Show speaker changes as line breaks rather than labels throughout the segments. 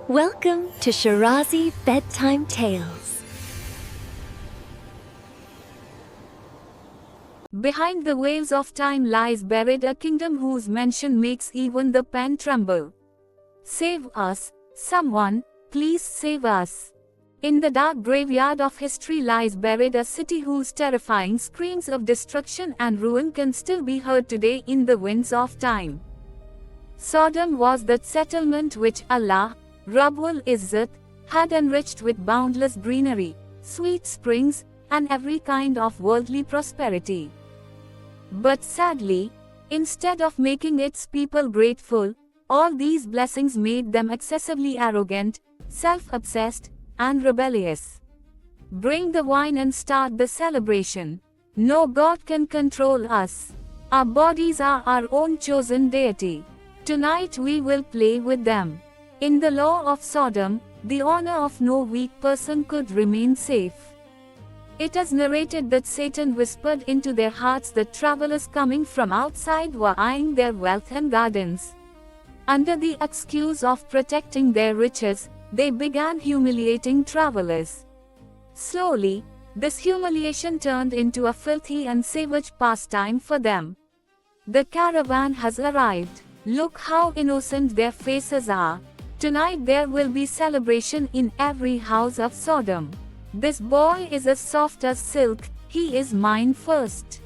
Welcome to Shirazi Bedtime Tales.
Behind the waves of time lies buried a kingdom whose mention makes even the pen tremble. Save us, someone, please save us. In the dark graveyard of history lies buried a city whose terrifying screams of destruction and ruin can still be heard today in the winds of time. Sodom was that settlement which Allah, Rabbul Izzat, had enriched with boundless greenery, sweet springs, and every kind of worldly prosperity. But sadly, instead of making its people grateful, all these blessings made them excessively arrogant, self-obsessed, and rebellious. Bring the wine and start the celebration. No God can control us. Our bodies are our own chosen deity. Tonight we will play with them. In the law of Sodom, the honor of no weak person could remain safe. It is narrated that Satan whispered into their hearts that travelers coming from outside were eyeing their wealth and gardens. Under the excuse of protecting their riches, they began humiliating travelers. Slowly, this humiliation turned into a filthy and savage pastime for them. The caravan has arrived. Look how innocent their faces are. Tonight there will be celebration in every house of Sodom. This boy is as soft as silk, he is mine first.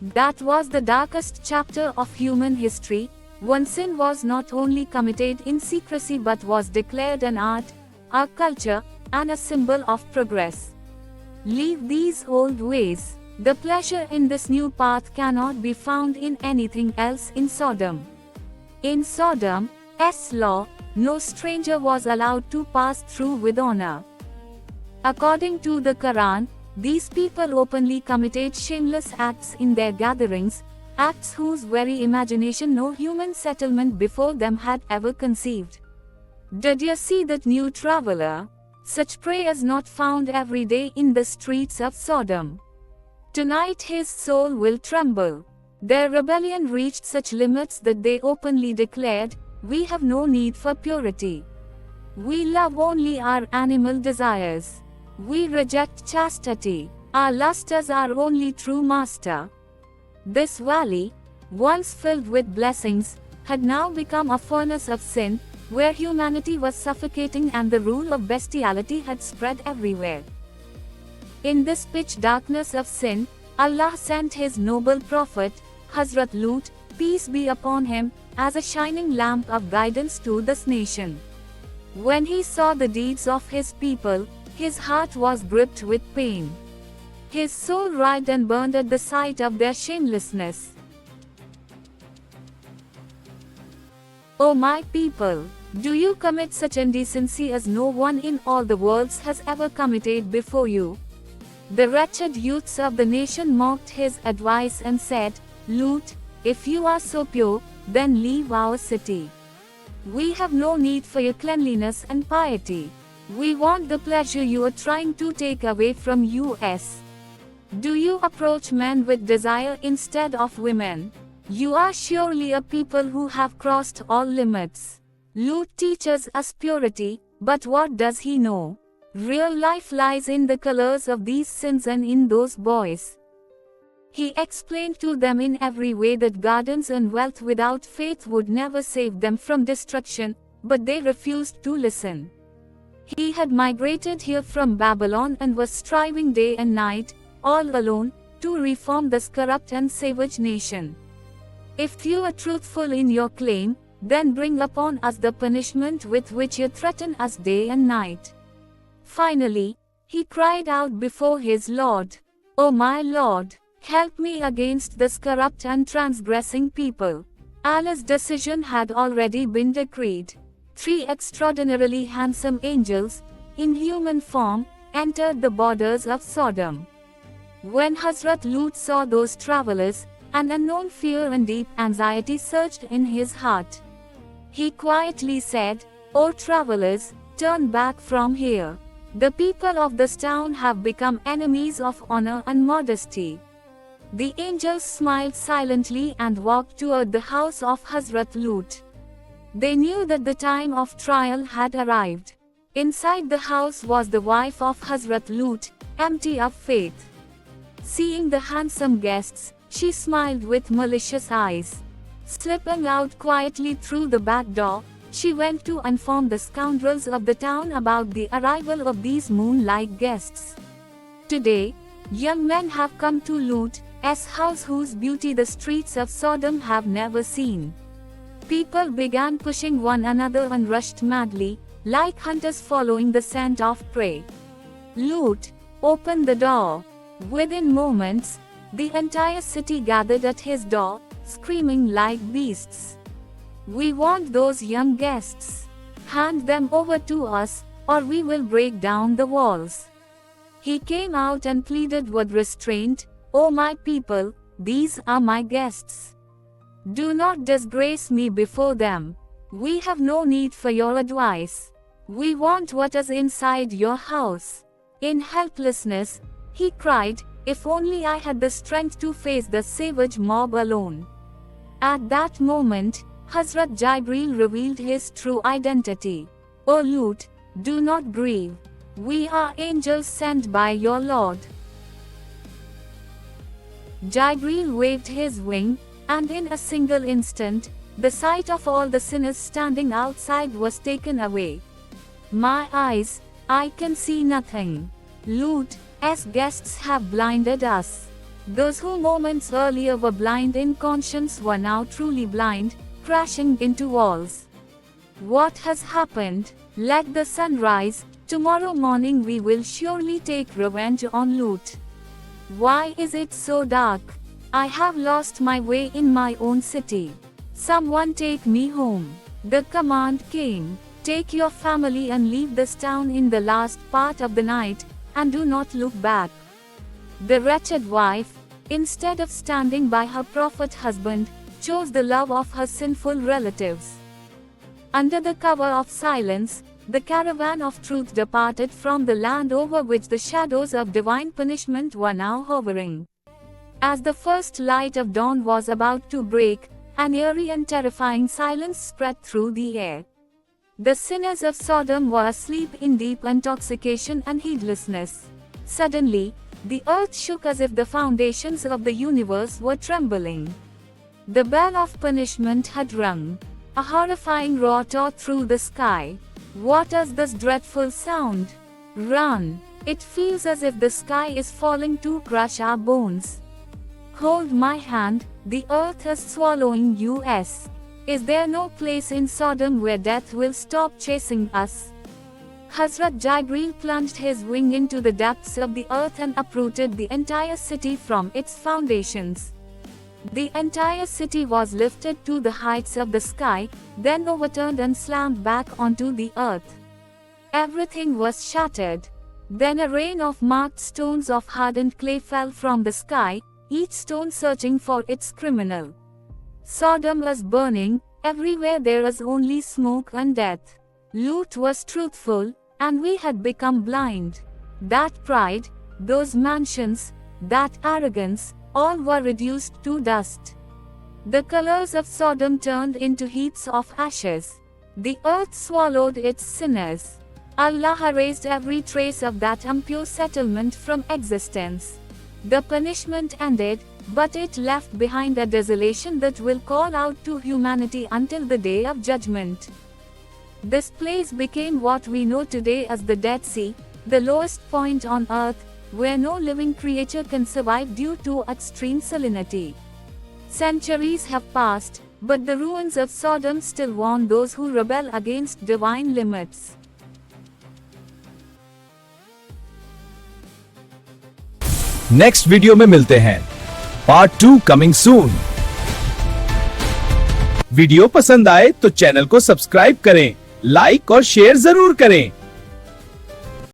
That was the darkest chapter of human history. One sin was not only committed in secrecy but was declared an art, a culture, and a symbol of progress. Leave these old ways. The pleasure in this new path cannot be found in anything else in Sodom. In Sodom's law, no stranger was allowed to pass through with honor. According to the Quran, these people openly committed shameless acts in their gatherings, acts whose very imagination no human settlement before them had ever conceived. Did you see that new traveler? Such prey is not found every day in the streets of Sodom. Tonight his soul will tremble. Their rebellion reached such limits that they openly declared, "We have no need for purity. We love only our animal desires. We reject chastity. Our lust is our only true master." This valley, once filled with blessings, had now become a furnace of sin, where humanity was suffocating and the rule of bestiality had spread everywhere. In this pitch darkness of sin, Allah sent His noble prophet, Hazrat Lut, peace be upon him, as a shining lamp of guidance to this nation. When he saw the deeds of his people, his heart was gripped with pain. His soul writhed and burned at the sight of their shamelessness. O my people, do you commit such indecency as no one in all the worlds has ever committed before you? The wretched youths of the nation mocked his advice and said, "Lut, if you are so pure, then leave our city. We have no need for your cleanliness and piety. We want the pleasure you are trying to take away from us. Do you approach men with desire instead of women? You are surely a people who have crossed all limits." Lut teaches us purity, but what does he know? Real life lies in the colors of these sins and in those boys. He explained to them in every way that gardens and wealth without faith would never save them from destruction, but they refused to listen. He had migrated here from Babylon and was striving day and night, all alone, to reform this corrupt and savage nation. If you are truthful in your claim, then bring upon us the punishment with which you threaten us day and night. Finally, he cried out before his Lord, "O my Lord, help me against this corrupt and transgressing people." Allah's decision had already been decreed. 3 extraordinarily handsome angels, in human form, entered the borders of Sodom. When Hazrat Lut saw those travelers, an unknown fear and deep anxiety surged in his heart. He quietly said, "O travelers, turn back from here. The people of this town have become enemies of honor and modesty." The angels smiled silently and walked toward the house of Hazrat Lut. They knew that the time of trial had arrived. Inside the house was the wife of Hazrat Lut, empty of faith. Seeing the handsome guests, she smiled with malicious eyes. Slipping out quietly through the back door, she went to inform the scoundrels of the town about the arrival of these moon-like guests. Today, young men have come to Lut's house whose beauty the streets of Sodom have never seen. People began pushing one another and rushed madly, like hunters following the scent of prey. Lut opened the door. Within moments, the entire city gathered at his door, screaming like beasts. "We want those young guests. Hand them over to us, or we will break down the walls." He came out and pleaded with restraint, "O my people, these are my guests. Do not disgrace me before them. We have no need for your advice. We want what is inside your house." In helplessness, he cried, "If only I had the strength to face the savage mob alone." At that moment, Hazrat Jibreel revealed his true identity. "O Lut, do not grieve. We are angels sent by your Lord." Jibreel waved his wing, and in a single instant, the sight of all the sinners standing outside was taken away. "My eyes, I can see nothing. Lut's guests have blinded us." Those who moments earlier were blind in conscience were now truly blind, crashing into walls. "What has happened? Let the sun rise. Tomorrow morning we will surely take revenge on Lut. Why is it so dark? I have lost my way in my own city. Someone take me home." The command came, "Take your family and leave this town in the last part of the night, and do not look back." The wretched wife, instead of standing by her prophet husband, chose the love of her sinful relatives. Under the cover of silence, the caravan of truth departed from the land over which the shadows of divine punishment were now hovering. As the first light of dawn was about to break, an eerie and terrifying silence spread through the air. The sinners of Sodom were asleep in deep intoxication and heedlessness. Suddenly, the earth shook as if the foundations of the universe were trembling. The bell of punishment had rung. A horrifying roar tore through the sky. "What is this dreadful sound? Run! It feels as if the sky is falling to crush our bones. Hold my hand, the earth is swallowing us. Is there no place in Sodom where death will stop chasing us?" Hazrat Jibreel plunged his wing into the depths of the earth and uprooted the entire city from its foundations. The entire city was lifted to the heights of the sky, then overturned and slammed back onto the earth. Everything was shattered. Then a rain of marked stones of hardened clay fell from the sky, each stone searching for its criminal. Sodom was burning, everywhere there is only smoke and death. Lut was truthful, and we had become blind. That pride, those mansions, that arrogance, all were reduced to dust. The colors of Sodom turned into heaps of ashes. The earth swallowed its sinners. Allah erased every trace of that impure settlement from existence. The punishment ended, but it left behind a desolation that will call out to humanity until the day of judgment. This place became what we know today as the Dead Sea, the lowest point on earth, where no living creature can survive due to extreme salinity. Centuries have passed, but the ruins of Sodom still warn those who rebel against divine limits.
Next video में मिलते हैं। Part 2 coming soon. Video पसंद आए तो channel को subscribe करें, like और share जरूर करें।